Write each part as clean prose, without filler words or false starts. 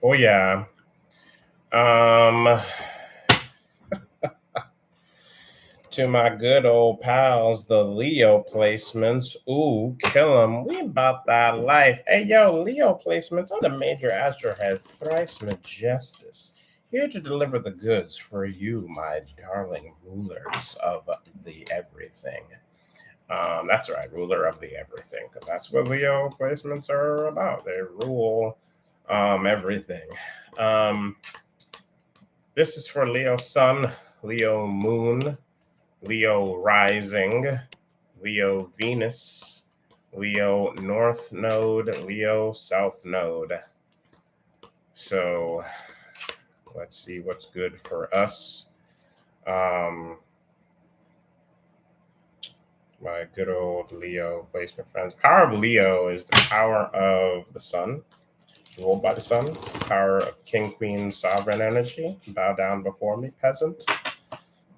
Oh yeah. Um, to my good old pals, the Leo placements. Ooh, kill 'em. We about that life. Hey yo, Leo placements on the major Astro head thrice majestus. Here to deliver the goods for you, my darling rulers of the everything. That's right, ruler of the everything, because that's what Leo placements are about. They rule everything. Um, this is for Leo Sun, Leo Moon, Leo Rising, Leo Venus, Leo North Node, Leo South Node. So let's see what's good for us. My good old Leo placement friends. Power of Leo is the power of the sun, ruled by the sun. Power of King, Queen, sovereign energy. Bow down before me, peasant.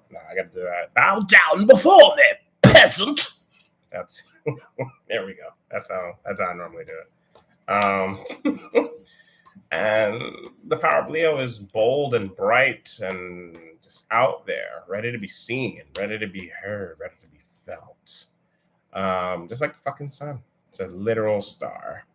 No, I gotta do that. Bow down before me, peasant. That's there we go. That's how I normally do it. And the power of Leo is bold and bright and just out there, ready to be seen, ready to be heard, ready to be felt. Just like the fucking sun. It's a literal star.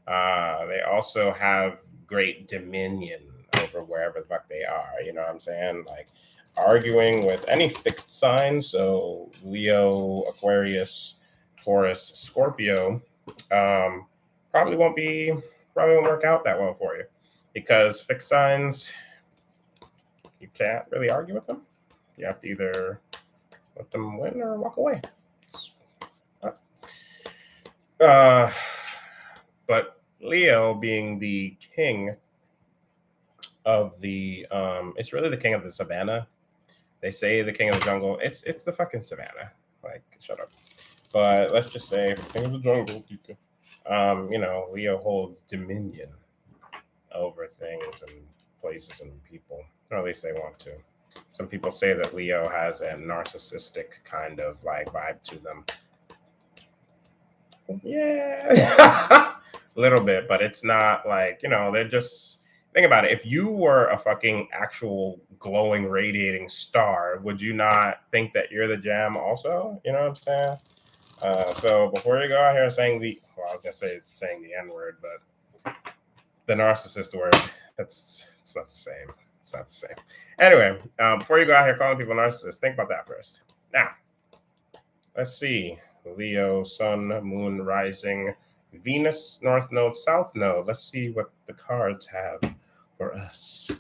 They also have great dominion over wherever the fuck they are. You know what I'm saying? Like arguing with any fixed sign. So Leo, Aquarius, Taurus, Scorpio, um, probably won't work out that well for you because fixed signs you can't really argue with them. You have to either let them win or walk away. Uh, but Leo being the king of the it's really the king of the savannah. They say the king of the jungle. It's the fucking savannah. Like, shut up. But let's just say king of the jungle. Leo holds dominion over things and places and people. Or at least they want to. Some people say that Leo has a narcissistic kind of like vibe to them. Yeah. A little bit, but it's not like, they're just think about it. If you were a fucking actual glowing, radiating star, would you not think that you're the jam also? You know what I'm saying? So before you go out here saying I was gonna say saying the N word, but the narcissist word, it's not the same. It's not the same. Anyway, before you go out here calling people narcissists, think about that first. Now, let's see. Leo, Sun, Moon, Rising, Venus, North Node, South Node. Let's see what the cards have for us.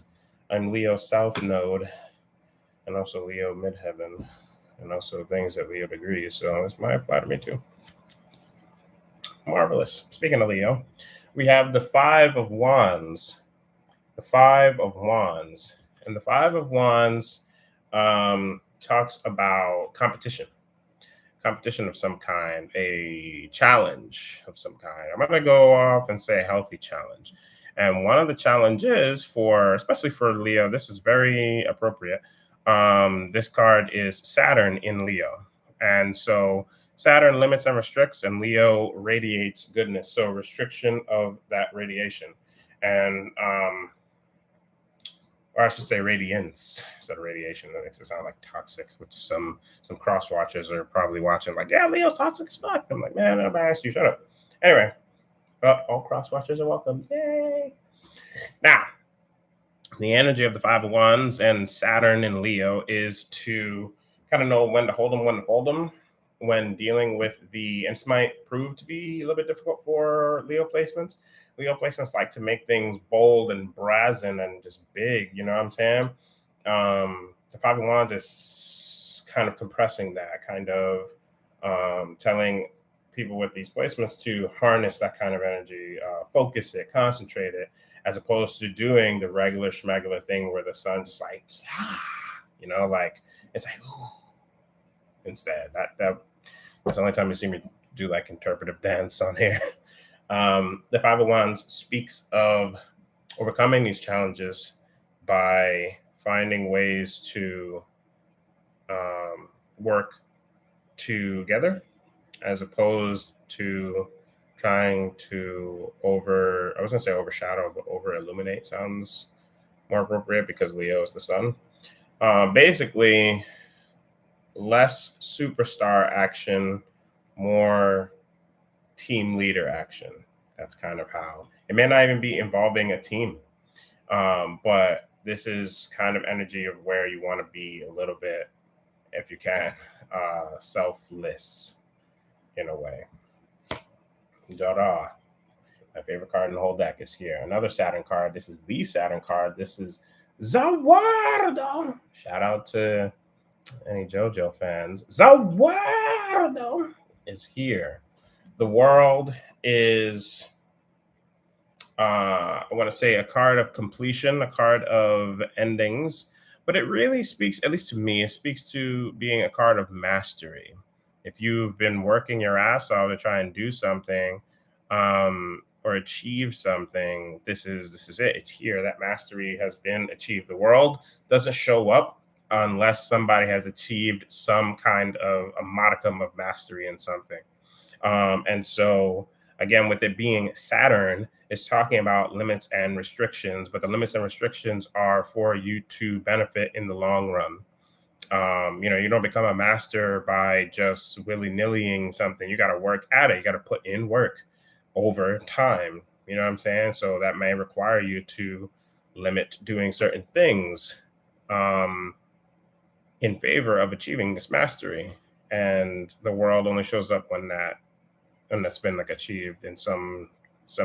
I'm Leo South Node, and also Leo Midheaven, and also things at Leo degrees. So this might apply to me too. Marvelous. Speaking of Leo, we have the Five of Wands. The Five of Wands. And the Five of Wands talks about competition of some kind, a challenge of some kind. I'm going to go off and say a healthy challenge. And one of the challenges especially for Leo, this is very appropriate. This card is Saturn in Leo. And so Saturn limits and restricts, and Leo radiates goodness. So restriction of that radiation. And or I should say radiance instead of radiation. That makes it sound like toxic, which some cross watchers are probably watching like, yeah, Leo's toxic as fuck. I'm like, man, nobody asked you, shut up. Anyway, all cross watchers are welcome. Yay. Now, the energy of the Five of Wands and Saturn in Leo is to kind of know when to hold them, when to fold them, when dealing with and this might prove to be a little bit difficult for Leo placements. Leo placements like to make things bold and brazen and just big, you know what I'm saying? The Five of Wands is kind of compressing that, kind of telling people with these placements to harness that kind of energy, focus it, concentrate it, as opposed to doing the regular schmegular thing where the sun just like, like it's like, ooh. Instead, that's the only time you see me do like interpretive dance on here. The Five of Wands speaks of overcoming these challenges by finding ways to work together as opposed to trying to I was gonna say overshadow, but over illuminate sounds more appropriate because Leo is the sun. Basically, less superstar action, more team leader action. That's kind of how it may not even be involving a team. But this is kind of energy of where you want to be a little bit, if you can, selfless in a way. Da-da. My favorite card in the whole deck is here. Another Saturn card. This is the Saturn card. This is Zawardo. Shout out to any JoJo fans. Zawardo is here. The world is, I want to say, a card of completion, a card of endings, but it really speaks, at least to me, it speaks to being a card of mastery. If you've been working your ass off to try and do something, or achieve something, this is it. It's here. That mastery has been achieved. The world doesn't show up unless somebody has achieved some kind of a modicum of mastery in something. And so, again, with it being Saturn, it's talking about limits and restrictions, but the limits and restrictions are for you to benefit in the long run. You don't become a master by just willy-nillying something. You got to work at it. You got to put in work over time. You know what I'm saying? So that may require you to limit doing certain things in favor of achieving this mastery. And the world only shows up when that's been like achieved in some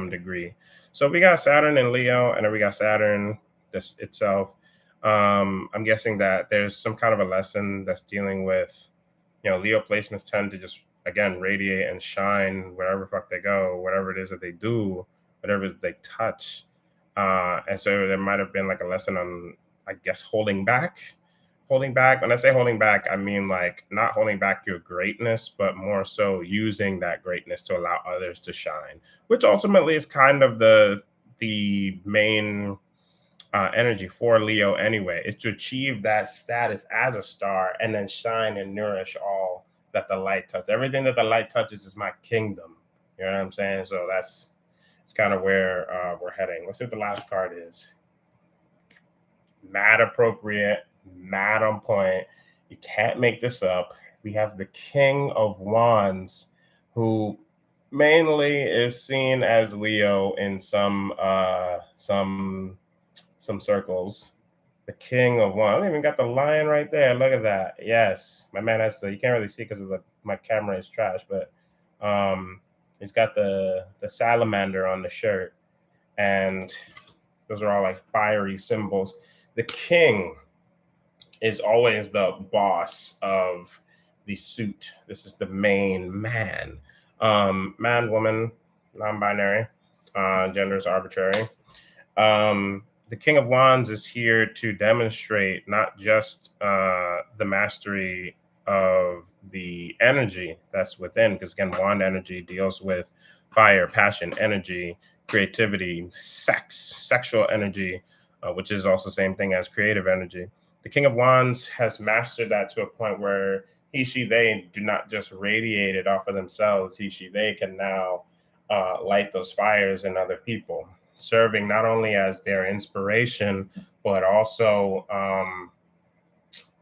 degree. So we got Saturn and Leo, and then we got Saturn this itself. I'm guessing that there's some kind of a lesson that's dealing with, Leo placements tend to just again radiate and shine wherever fuck they go, whatever it is that they do, whatever it is they touch. And so there might have been like a lesson on, I guess, holding back. Holding back. When I say holding back, I mean like not holding back your greatness, but more so using that greatness to allow others to shine, which ultimately is kind of the main energy for Leo anyway, is to achieve that status as a star and then shine and nourish all that the light touches. Everything that the light touches is my kingdom. You know what I'm saying? So it's kind of where we're heading. Let's see what the last card is. Mad appropriate, mad on point. You can't make this up. We have the King of Wands, who mainly is seen as Leo in some circles. The King of Wands. I even got the lion right there. Look at that. Yes, my man has you can't really see because of my camera is trash, but he's got the salamander on the shirt, and those are all like fiery symbols. The king is always the boss of the suit. This is the main man. Man, woman, non-binary, gender is arbitrary. The King of Wands is here to demonstrate not just the mastery of the energy that's within, because again, wand energy deals with fire, passion, energy, creativity, sexual energy, which is also the same thing as creative energy. The King of Wands has mastered that to a point where he, she, they do not just radiate it off of themselves. He, she, they can now light those fires in other people, serving not only as their inspiration, but also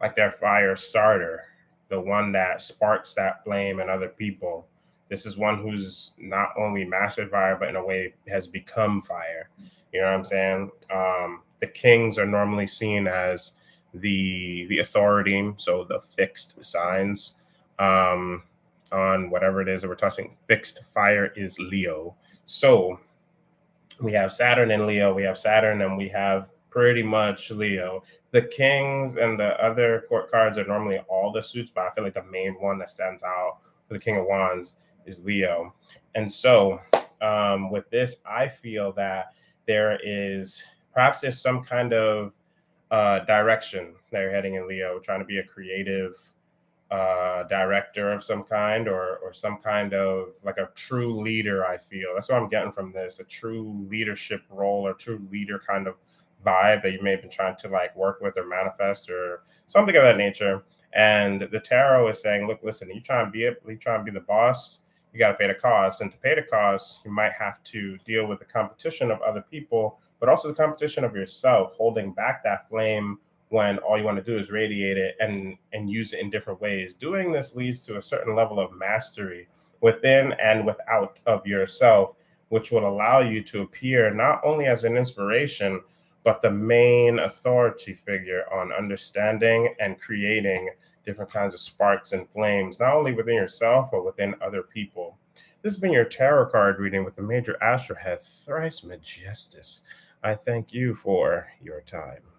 like their fire starter, the one that sparks that flame in other people. This is one who's not only mastered fire, but in a way has become fire. You know what I'm saying? The kings are normally seen as the authority, so the fixed signs on whatever it is that we're touching. Fixed fire is Leo. So we have Saturn and Leo, we have Saturn, and we have pretty much Leo. The kings and the other court cards are normally all the suits, but I feel like the main one that stands out for the King of Wands is Leo. And so with this, I feel that there's some kind of direction that you're heading in Leo, trying to be a creative director of some kind, or some kind of like a true leader. I feel that's what I'm getting from this, a true leadership role or true leader kind of vibe that you may have been trying to like work with or manifest or something of that nature. And the tarot is saying, look, listen, you trying to be the boss, you got to pay the cost. And to pay the cost, you might have to deal with the competition of other people, but also the competition of yourself, holding back that flame when all you want to do is radiate it and use it in different ways. Doing this leads to a certain level of mastery within and without of yourself, which will allow you to appear not only as an inspiration, but the main authority figure on understanding and creating different kinds of sparks and flames, not only within yourself, but within other people. This has been your tarot card reading with the major Astro head, Thrice Majestus. I thank you for your time.